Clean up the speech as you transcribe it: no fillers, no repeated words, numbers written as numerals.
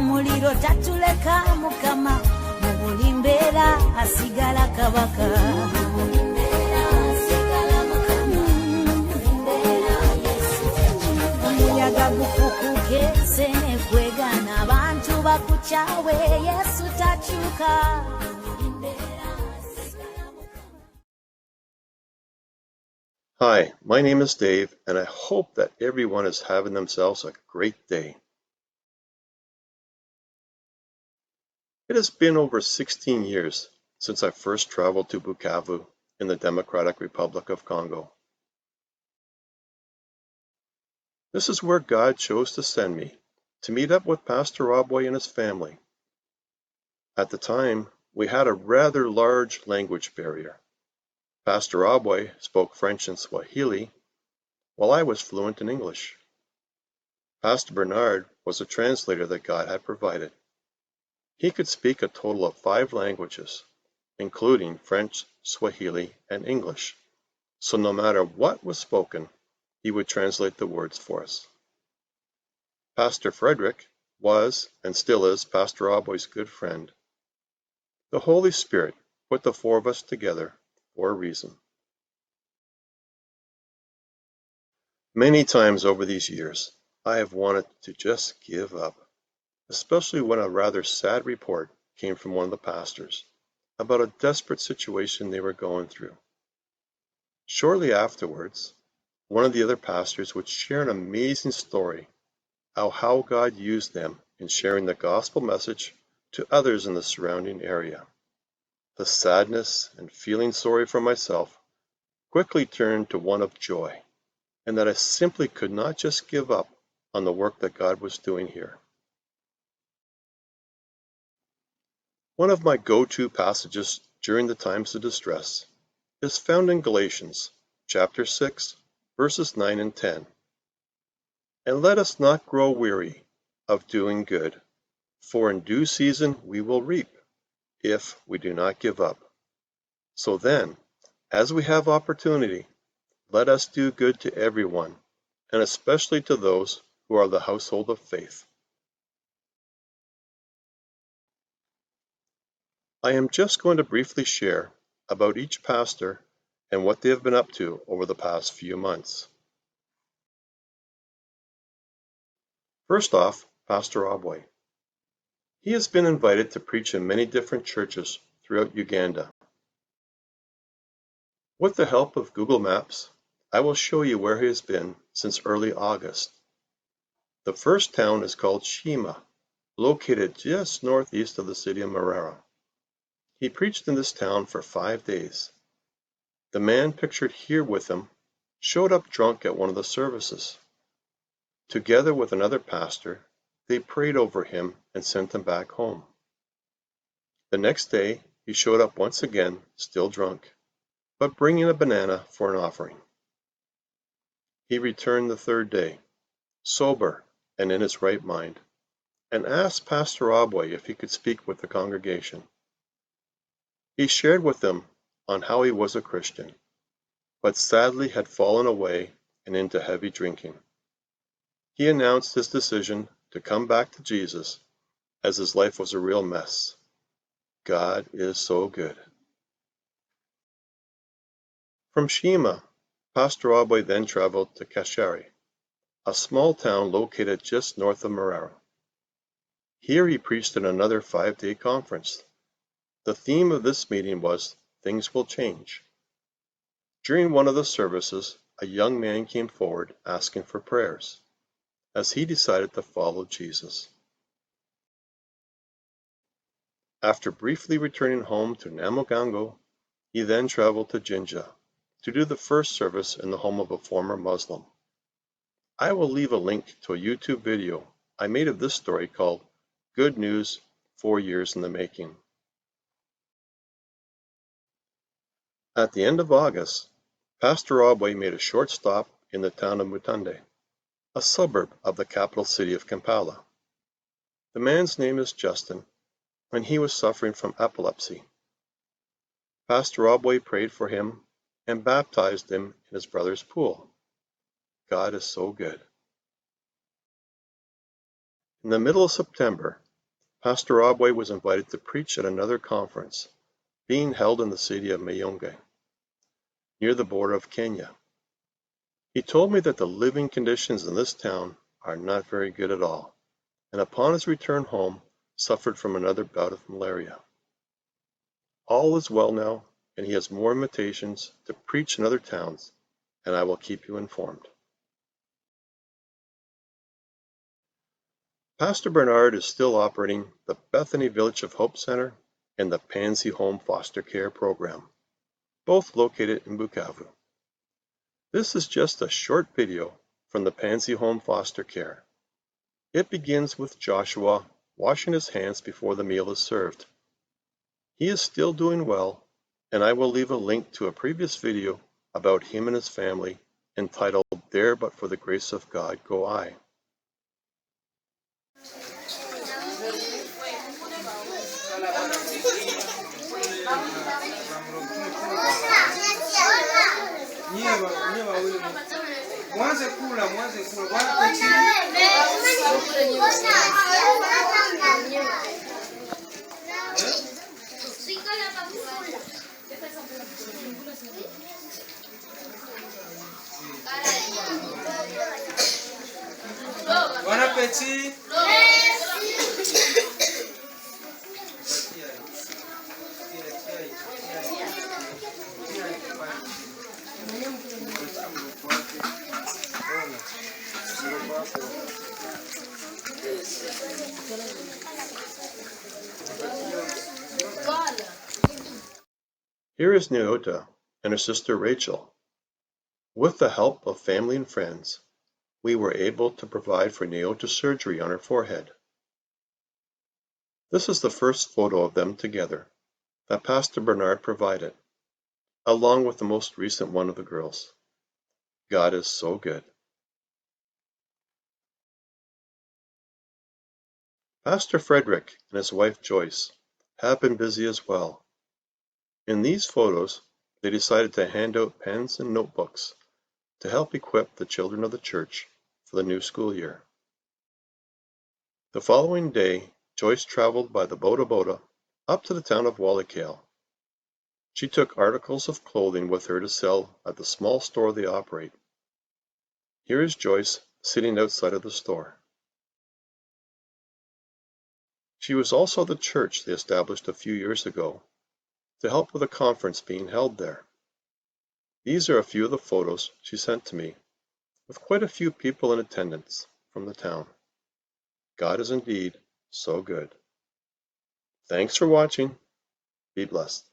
muliro tatuleka Mukama mu buli mbeera asigala kabaka. Omuyaga gukukuke sene kwegana abantu bakukyawe Yesu takyuka. Hi, my name is Dave, and I hope that everyone is having themselves a great day. It has been over 16 years since I first traveled to Bukavu in the Democratic Republic of Congo. This is where God chose to send me to meet up with Pastor Abwe and his family. At the time, we had a rather large language barrier. Pastor Abwe spoke French and Swahili, while I was fluent in English. Pastor Bernard was a translator that God had provided. He could speak a total of 5 languages, including French, Swahili, and English. So no matter what was spoken, he would translate the words for us. Pastor Frederic was, and still is, Pastor Abwe's good friend. The Holy Spirit put the 4 of us together for a reason. Many times over these years, I have wanted to just give up, especially when a rather sad report came from one of the pastors about a desperate situation they were going through. Shortly afterwards, one of the other pastors would share an amazing story of how God used them in sharing the gospel message to others in the surrounding area. The sadness and feeling sorry for myself quickly turned to one of joy, and that I simply could not just give up on the work that God was doing here. One of my go-to passages during the times of distress is found in Galatians chapter 6, verses 9 and 10. And let us not grow weary of doing good, for in due season we will reap, if we do not give up. So then, as we have opportunity, let us do good to everyone, and especially to those who are the household of faith. I am just going to briefly share about each pastor and what they have been up to over the past few months. First off, Pastor Abwe. He has been invited to preach in many different churches throughout Uganda. With the help of Google Maps, I will show you where he has been since early August. The first town is called Shima, located just northeast of the city of Marara. He preached in this town for 5 days. The man pictured here with him showed up drunk at one of the services. Together with another pastor, they prayed over him and sent him back home. The next day, he showed up once again, still drunk, but bringing a banana for an offering. He returned the 3rd day, sober and in his right mind, and asked Pastor Abwe if he could speak with the congregation. He shared with them on how he was a Christian, but sadly had fallen away and into heavy drinking. He announced his decision to come back to Jesus, as his life was a real mess. God is so good. From Shima, Pastor Abwe then traveled to Kashari, a small town located just north of Marara. Here he preached in another 5-day conference. The theme of this meeting was Things Will Change. During one of the services, a young man came forward asking for prayers, as he decided to follow Jesus. After briefly returning home to Namugango, he then traveled to Jinja to do the first service in the home of a former Muslim. I will leave a link to a YouTube video I made of this story called Good News 4 Years in the Making. At the end of August, Pastor Abwe made a short stop in the town of Mutande, a suburb of the capital city of Kampala. The man's name is Justin, and he was suffering from epilepsy. Pastor Abwe prayed for him and baptized him in his brother's pool. God is so good. In the middle of September, Pastor Abwe was invited to preach at another conference being held in the city of Mayonge, near the border of Kenya. He told me that the living conditions in this town are not very good at all, and upon his return home suffered from another bout of malaria. All is well now, and he has more invitations to preach in other towns, and I will keep you informed. Pastor Bernard is still operating the Bethany Village of Hope Center and the Pansy Home foster care program, both located in Bukavu. This is just a short video from the Pansy Home foster care. It begins with Joshua washing his hands before the meal is served. He is still doing well, and I will leave a link to a previous video about him and his family entitled "There But for the Grace of God Go I." Bon appétit. Here is Nyota and her sister Rachel. With the help of family and friends, we were able to provide for Nyota's surgery on her forehead. This is the first photo of them together that Pastor Bernard provided, along with the most recent one of the girls. God is so good. Pastor Frederic and his wife Joyce have been busy as well. In these photos, they decided to hand out pens and notebooks to help equip the children of the church for the new school year. The following day, Joyce traveled by the Boda Boda up to the town of Walikale. She took articles of clothing with her to sell at the small store they operate. Here is Joyce sitting outside of the store. She was also at the church they established a few years ago to help with a conference being held there. These are a few of the photos she sent to me, with quite a few people in attendance from the town. God is indeed so good. Thanks for watching. Be blessed.